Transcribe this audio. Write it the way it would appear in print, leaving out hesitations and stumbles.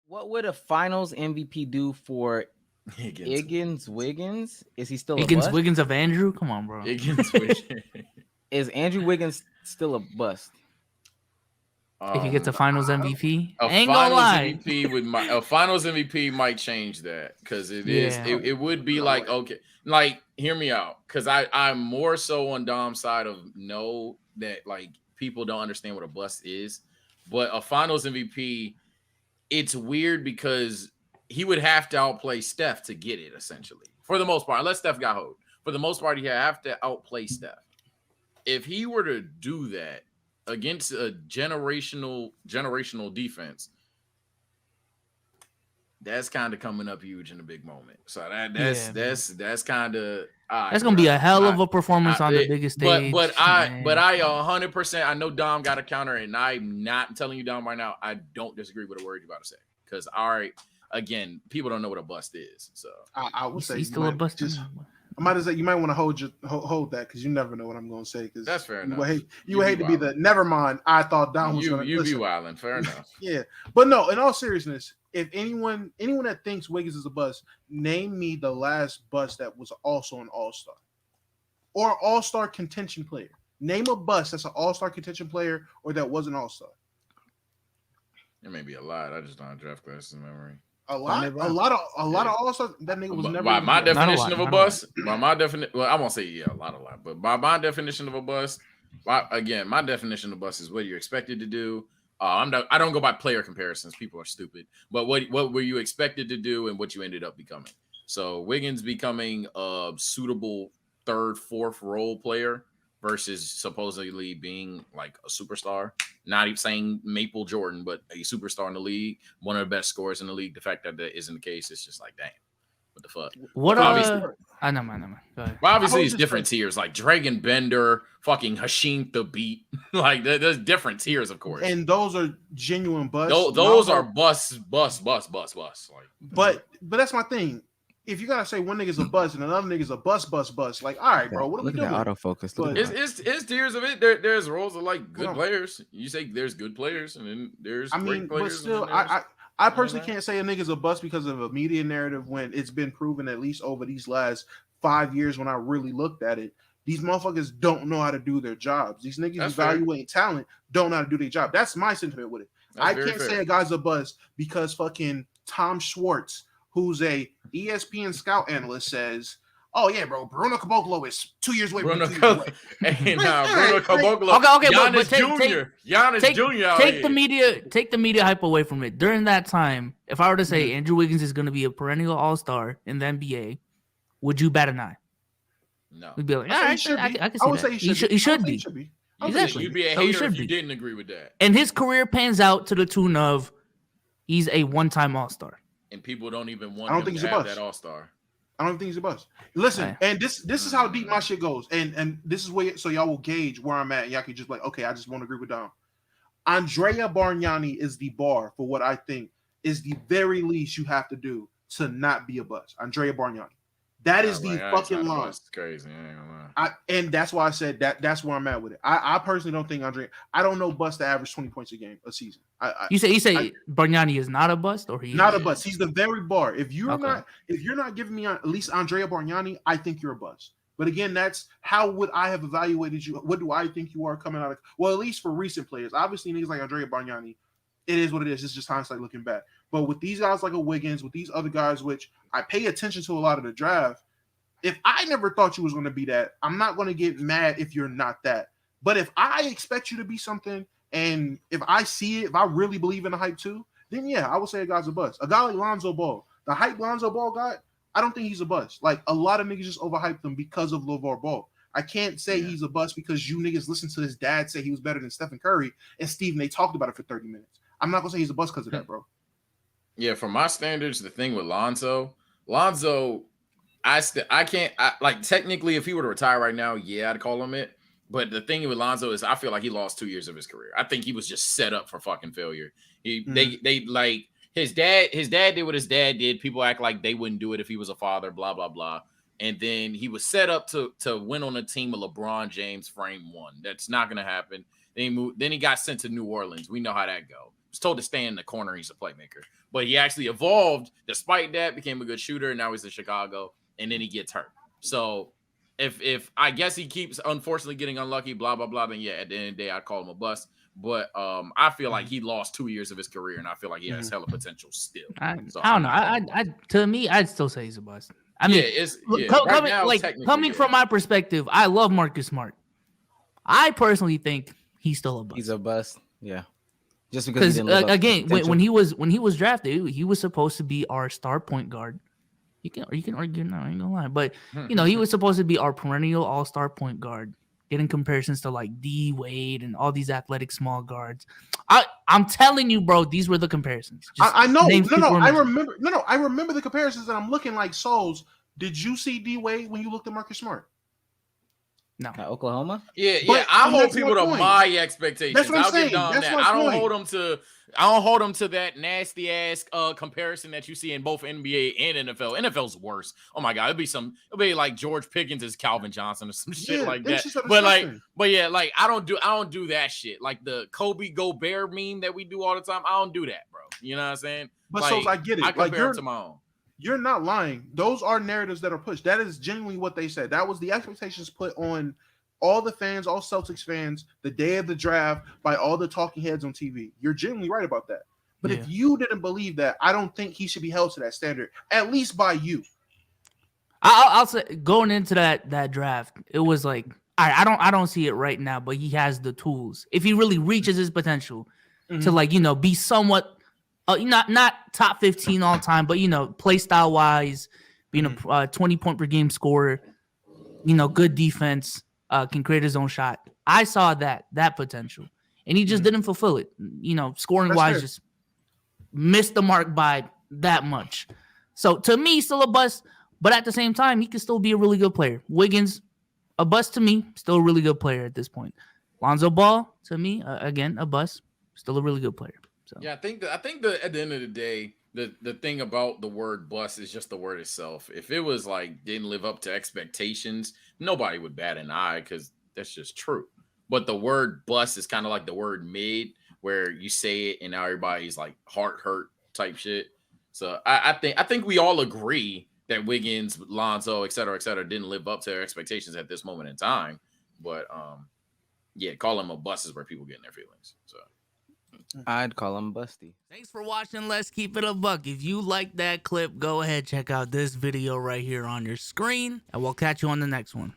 What would a Finals MVP do for Higgins. Wiggins? Wiggins? Is he still a Higgins, bust? Wiggins of Andrew. Come on, bro. Higgins. Is Andrew Wiggins still a bust? If he gets a Finals MVP, A ain't gonna Finals lie. MVP a Finals MVP might change that because it would be like okay, like hear me out because I'm more so on Dom's side of no that like people don't understand what a bust is, but a Finals MVP, it's weird because he would have to outplay Steph to get it essentially for the most part. Unless Steph got hold, for the most part, he have to outplay Steph. If he were to do that against a generational defense, that's kind of coming up huge in a big moment. So that's kind of that's gonna be a hell of a performance on the biggest stage. But I 100%. I know Dom got a counter, and I'm not telling you Dom right now. I don't disagree with a word you're about to say because again, people don't know what a bust is. So I would say he's still a bust. I might say you might want to hold that because you never know what I'm going to say. Because that's fair enough. You would hate to be the never mind. I thought Dom was going to. You be wilding. Fair enough. Yeah, but no. In all seriousness, if anyone that thinks Wiggins is a bust, name me the last bust that was also an All-Star or All-Star contention player. Name a bust that's an All-Star contention player or that was an All-Star. There may be a lot. I just don't have draft classes in memory. A lot of All-Stars. That nigga was never. By my definition of a bust, by my definition, well, I won't say a lot, but by my definition of a bust, again, my definition of a bust is what you're expected to do. I don't go by player comparisons. People are stupid. But what were you expected to do and what you ended up becoming? So Wiggins becoming a suitable third, fourth role player versus supposedly being like a superstar. Not even saying Maple Jordan, but a superstar in the league, one of the best scorers in the league. The fact that isn't the case, it's just like, damn, what the fuck? What I know, man. Go ahead. Well, obviously, it's different tiers, like Dragon Bender, fucking Hashim the Beat. Like, there's different tiers, of course. And those are genuine busts. Those are bust. Like, but that's my thing. If you gotta say one nigga's a bust and another nigga's a bust, like, all right, bro, what are we doing? Autofocus. It's tiers of it. There's roles of like good players. You say there's good players, and then there's great players. But still, I personally can't say a nigga's a bust because of a media narrative when it's been proven at least over these last 5 years when I really looked at it. These motherfuckers don't know how to do their jobs. These niggas evaluating talent don't know how to do their job. That's my sentiment with it. I can't say a guy's a bust because fucking Tom Schwartz, who's a ESPN scout analyst, says, "Oh yeah, bro, Bruno Caboclo is 2 years away." Bruno Caboclo. Okay, Giannis Jr. Giannis Jr. Take the media hype away from it. During that time, if I were to say Andrew Wiggins is going to be a perennial All-Star in the NBA, would you bat an eye? No. We'd be like, all right, I can see that. He should be. Exactly. You'd be a hater if you didn't agree with that. And his career pans out to the tune of he's a one-time All-Star. And people don't even want him to have that All-Star. I don't think he's a bust. Listen, and this is how deep my shit goes. And this is where so y'all will gauge where I'm at. And y'all can just like, okay, I just want to agree with Dom. Andrea Bargnani is the bar for what I think is the very least you have to do to not be a bust. Andrea Bargnani. That is the fucking line. It's crazy. I ain't gonna lie. And that's why I said that's where I'm at with it. I personally don't think Andre. I don't know bust to average 20 points a season. You say Bargnani is not a bust, or he's not a bust. He's the very bar. If you're not giving me at least Andrea Bargnani, I think you're a bust. But again, that's how would I have evaluated you? What do I think you are coming out of? Well, at least for recent players, obviously niggas like Andrea Bargnani, it is what it is. It's just hindsight looking back. But with these guys like a Wiggins, with these other guys, which I pay attention to a lot of the draft. If I never thought you was going to be that, I'm not going to get mad if you're not that. But if I expect you to be something, and if I see it, if I really believe in the hype too, then yeah, I would say a guy's a bust. A guy like Lonzo Ball, the hype Lonzo Ball got, I don't think he's a bust. Like a lot of niggas just overhyped him because of LeVar Ball. I can't say he's a bust because you niggas listened to his dad say he was better than Stephen Curry and Stephen. They talked about it for 30 minutes. I'm not going to say he's a bust because of that, bro. Yeah, for my standards, the thing with Lonzo, I can't like technically if he were to retire right now, yeah, I'd call him it. But the thing with Lonzo is I feel like he lost 2 years of his career. I think he was just set up for fucking failure. They like his dad did what his dad did. People act like they wouldn't do it if he was a father, blah, blah, blah. And then he was set up to win on a team of LeBron James frame one. That's not gonna happen. Then he got sent to New Orleans. We know how that go. was told to stay in the corner. He's a playmaker, but he actually evolved. Despite that, became a good shooter. And now he's in Chicago, and then he gets hurt. So if I guess he keeps unfortunately getting unlucky, blah blah blah, then yeah, at the end of the day, I'd call him a bust. But I feel like he lost 2 years of his career, and I feel like he has hella potential still. I don't know. I to me, I'd still say he's a bust. I mean, coming from my perspective, I love Marcus Smart. I personally think he's still a bust. He's a bust. Yeah. Just because again, when he was drafted, he was supposed to be our star point guard. You can argue, no, I ain't gonna lie, but he was supposed to be our perennial all-star point guard. Getting comparisons to like D Wade and all these athletic small guards. I'm telling you, bro, these were the comparisons. I know. I remember the comparisons, and I'm looking like souls. Did you see D Wade when you looked at Marcus Smart? No. Oklahoma? Yeah. I hold people to my expectations. That's what I'm saying. I don't hold them to that nasty ass comparison that you see in both NBA and NFL. NFL's worse. Oh my god, it'll be like George Pickens as Calvin Johnson or some shit like that. But yeah, like I don't do that shit. Like the Kobe Gobert meme that we do all the time. I don't do that, bro. You know what I'm saying? But so I get it. I compare it to my own. You're not lying. Those are narratives that are pushed. That is genuinely what they said. That was the expectations put on all the fans, all Celtics fans, the day of the draft by all the talking heads on TV. You're genuinely right about that. But if you didn't believe that, I don't think he should be held to that standard, at least by you. I'll say going into that draft, it was like, all right, I don't see it right now, but he has the tools. If he really reaches his potential to be somewhat not top 15 all time, but play style wise, being a 20 point per game scorer, good defense, can create his own shot. I saw that potential, and he just didn't fulfill it. Scoring wise, just missed the mark by that much. So to me, still a bust, but at the same time, he can still be a really good player. Wiggins, a bust to me, still a really good player at this point. Lonzo Ball, to me, again, a bust, still a really good player. So yeah, I think that at the end of the day, the thing about the word bust is just the word itself. If it was like didn't live up to expectations, nobody would bat an eye because that's just true. But the word bust is kind of like the word mid, where you say it and now everybody's like heart hurt type shit. So I think we all agree that Wiggins, Lonzo, et cetera, didn't live up to their expectations at this moment in time. But call them a bust is where people get in their feelings. So I'd call him busty. Thanks for watching. Let's keep it a buck. If you like that clip, go ahead, check out this video right here on your screen, and we'll catch you on the next one.